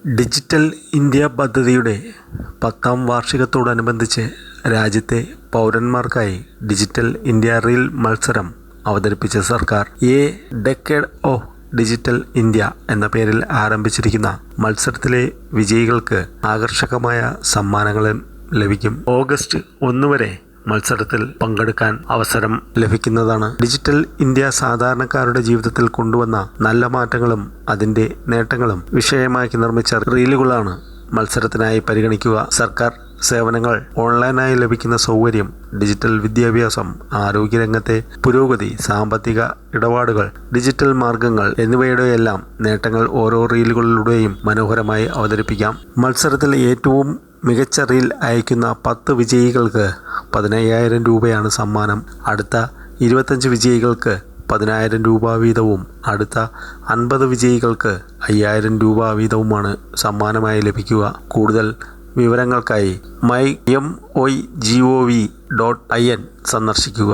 Digital India പദ്ധതിയുടെ 10ാം വാർഷികത്തോടനുബന്ധിച്ച് രാജ്യത്തെ പൗരന്മാർക്കായി ഡിജിറ്റൽ ഇന്ത്യ റീൽ മത്സരം അവതരിപ്പിച്ച സർക്കാർ A decade of digital India എന്ന പേരിൽ ആരംഭിച്ചിരിക്കുന്ന മത്സരത്തിലെ വിജയികൾക്ക് ആകർഷകമായ സമ്മാനങ്ങളും ലഭിക്കും. ഓഗസ്റ്റ് 1 വരെ മത്സരത്തിൽ പങ്കെടുക്കാൻ അവസരം ലഭിക്കുന്നതാണ്. ഡിജിറ്റൽ ഇന്ത്യ സാധാരണക്കാരുടെ ജീവിതത്തിൽ കൊണ്ടുവന്ന നല്ല മാറ്റങ്ങളും അതിൻ്റെ നേട്ടങ്ങളും വിഷയമാക്കി നിർമ്മിച്ച റീലുകളാണ് മത്സരത്തിനായി പരിഗണിക്കുക. സർക്കാർ സേവനങ്ങൾ ഓൺലൈനായി ലഭിക്കുന്ന സൗകര്യം, ഡിജിറ്റൽ വിദ്യാഭ്യാസം, ആരോഗ്യരംഗത്തെ പുരോഗതി, സാമ്പത്തിക ഇടപാടുകൾ, ഡിജിറ്റൽ മാർഗങ്ങൾ എന്നിവയുടെയെല്ലാം നേട്ടങ്ങൾ ഓരോ റീലുകളിലൂടെയും മനോഹരമായി അവതരിപ്പിക്കാം. മത്സരത്തിൽ ഏറ്റവും മികച്ച റീൽ അയക്കുന്ന 10 വിജയികൾക്ക് 15,000 രൂപയാണ് സമ്മാനം. അടുത്ത 25 വിജയികൾക്ക് 10,000 രൂപ വീതവും അടുത്ത 50 വിജയികൾക്ക് 5,000 രൂപ വീതവുമാണ് സമ്മാനമായി ലഭിക്കുക. കൂടുതൽ വിവരങ്ങൾക്കായി mygov.in സന്ദർശിക്കുക.